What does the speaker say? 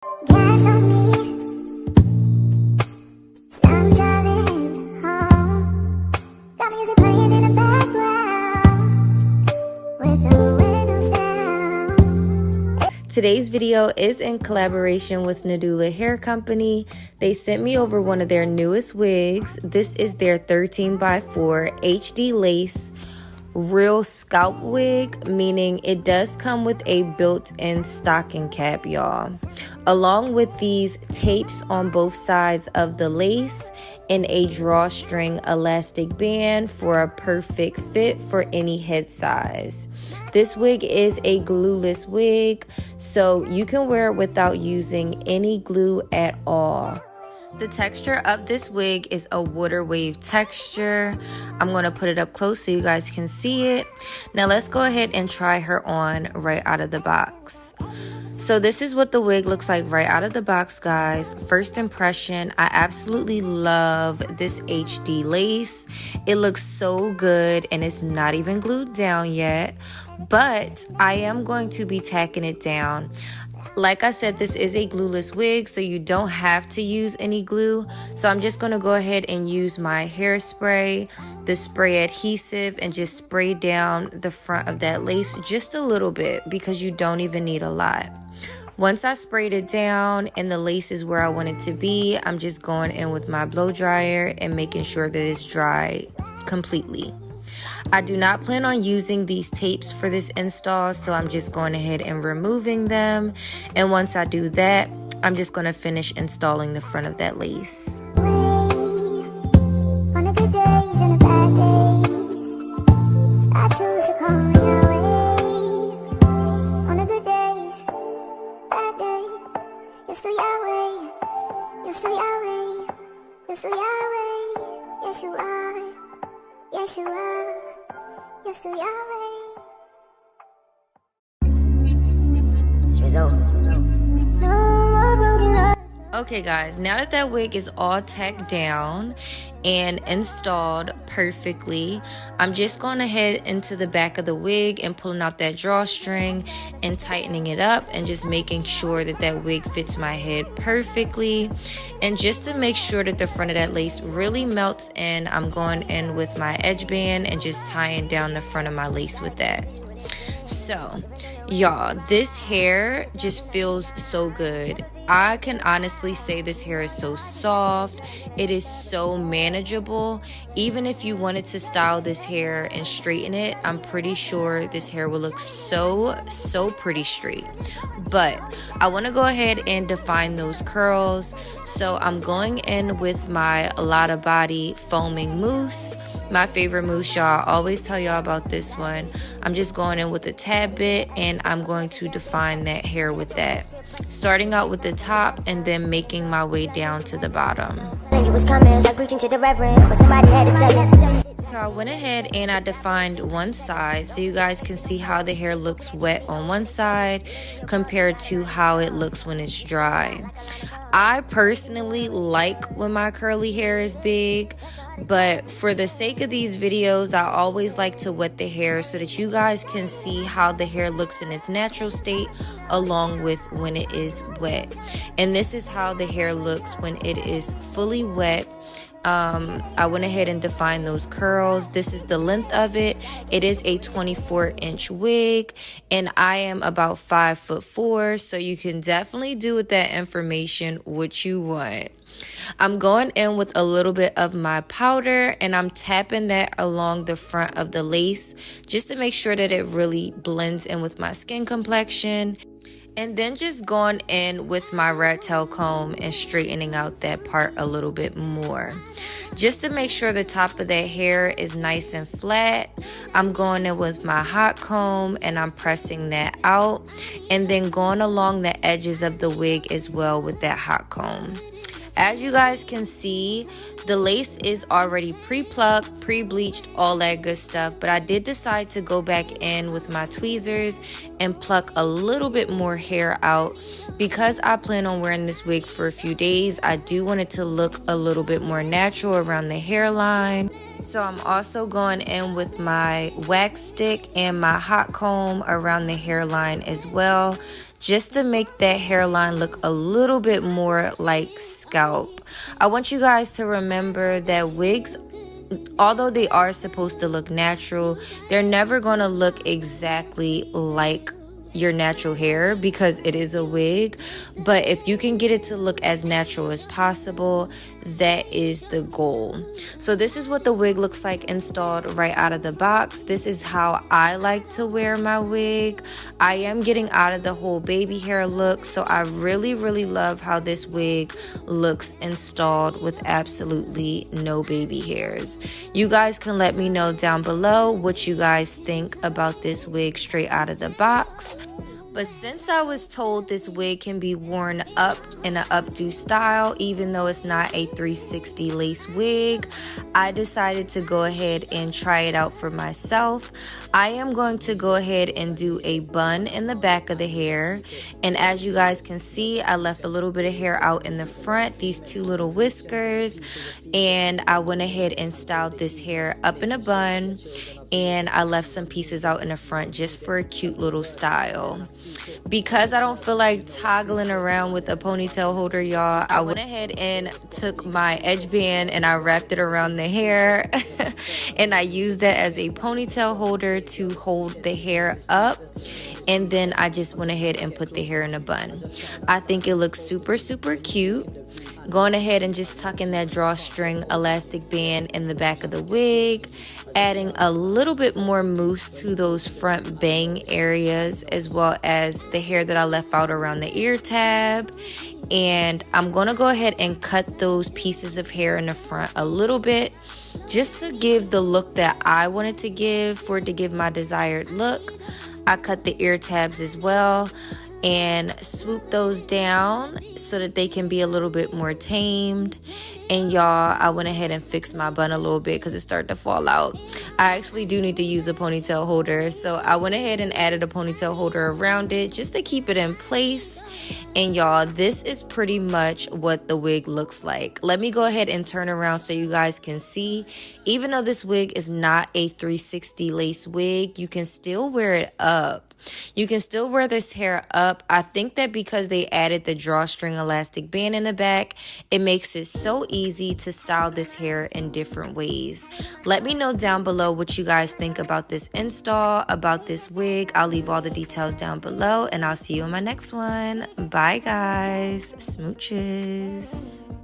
Gas on me. I'm driving home. Got music playing in the background with the windows down. Today's video is in collaboration with Nadula Hair Company. They sent me over one of their newest wigs. This is their 13x4 HD lace real scalp wig, meaning it does come with a built-in stocking cap, y'all, along with these tapes on both sides of the lace and a drawstring elastic band for a perfect fit for any head size. This wig is a glueless wig, so you can wear it without using any glue at all. The texture of this wig is a water wave texture. I'm going to put it up close so you guys can see it. Now let's go ahead and try her on right out of the box. So this is what the wig looks like right out of the box, guys. First impression, I absolutely love this HD lace. It looks so good and it's not even glued down yet, but I am going to be tacking it down. Like I said, this is a glueless wig, so you don't have to use any glue. So I'm just going to go ahead and use my hairspray, the spray adhesive, and just spray down the front of that lace just a little bit because you don't even need a lot. Once I sprayed it down and the lace is where I want it to be, I'm just going in with my blow dryer and making sure that it's dry completely. I do not plan on using these tapes for this install, so I'm just going ahead and removing them. And once I do that, I'm just going to finish installing the front of that lace. On the good days and the bad days, I choose to come your way. On the good days, bad days, you're still Yahweh, you're still Yahweh, you're still Yahweh. Yes, you are. Yes, you are. You're still Yahweh. Okay guys, now that that wig is all tacked down and installed perfectly, I'm just going ahead into the back of the wig and pulling out that drawstring and tightening it up and just making sure that that wig fits my head perfectly. And just to make sure that the front of that lace really melts in, I'm going in with my edge band and just tying down the front of my lace with that. So y'all, this hair just feels so good. I can honestly say this hair is so soft. It is so manageable. Even if you wanted to style this hair and straighten it, I'm pretty sure this hair will look so pretty straight. But I want to go ahead and define those curls. So I'm going in with my Lotta Body foaming mousse. My favorite mousse, y'all. I always tell y'all about this one. I'm just going in with a tad bit and I'm going to define that hair with that. Starting out with the top and then making my way down to the bottom. So I went ahead and I defined one side so you guys can see how the hair looks wet on one side compared to how it looks when it's dry. I personally like when my curly hair is big, but for the sake of these videos, I always like to wet the hair so that you guys can see how the hair looks in its natural state along with when it is wet. And this is how the hair looks when it is fully wet. I went ahead and defined those curls. This is the length of it. It is a 24-inch wig and I am about 5'4", so you can definitely do with that information what you want. I'm going in with a little bit of my powder and I'm tapping that along the front of the lace just to make sure that it really blends in with my skin complexion. And then just going in with my rat tail comb and straightening out that part a little bit more. Just to make sure the top of that hair is nice and flat, I'm going in with my hot comb and I'm pressing that out. And then going along the edges of the wig as well with that hot comb. As you guys can see, the lace is already pre-plucked, pre-bleached, all that good stuff. But I did decide to go back in with my tweezers and pluck a little bit more hair out. Because I plan on wearing this wig for a few days, I do want it to look a little bit more natural around the hairline. So I'm also going in with my wax stick and my hot comb around the hairline as well, just to make that hairline look a little bit more like scalp. I want you guys to remember that wigs, although they are supposed to look natural, they're never going to look exactly like your natural hair because it is a wig. But if you can get it to look as natural as possible, that is the goal. So this is what the wig looks like installed right out of the box. This is how I like to wear my wig. I am getting out of the whole baby hair look, so I really love how this wig looks installed with absolutely no baby hairs. You guys can let me know down below what you guys think about this wig straight out of the box. But since I was told this wig can be worn up in an updo style, even though it's not a 360 lace wig, I decided to go ahead and try it out for myself. I am going to go ahead and do a bun in the back of the hair. And as you guys can see, I left a little bit of hair out in the front, these two little whiskers. And I went ahead and styled this hair up in a bun. And I left some pieces out in the front just for a cute little style. Because I don't feel like toggling around with a ponytail holder, y'all, I went ahead and took my edge band and I wrapped it around the hair and I used that as a ponytail holder to hold the hair up. And then I just went ahead and put the hair in a bun. I think it looks super cute. Going ahead and just tucking that drawstring elastic band in the back of the wig, adding a little bit more mousse to those front bang areas, as well as the hair that I left out around the ear tab. And I'm going to go ahead and cut those pieces of hair in the front a little bit, just to give the look that I wanted to give, for it to give my desired look. I cut the ear tabs as well and swoop those down so that they can be a little bit more tamed. And y'all, I went ahead and fixed my bun a little bit because it started to fall out. I actually do need to use a ponytail holder, so I went ahead and added a ponytail holder around it just to keep it in place. And y'all, this is pretty much what the wig looks like. Let me go ahead and turn around so you guys can see. Even though this wig is not a 360 lace wig, you can still wear it up. You can still wear this hair up. I think that because they added the drawstring elastic band in the back, it makes it so easy to style this hair in different ways. Let me know down below what you guys think about this install, about this wig. I'll leave all the details down below, and I'll see you in my next one. Bye guys. Smooches.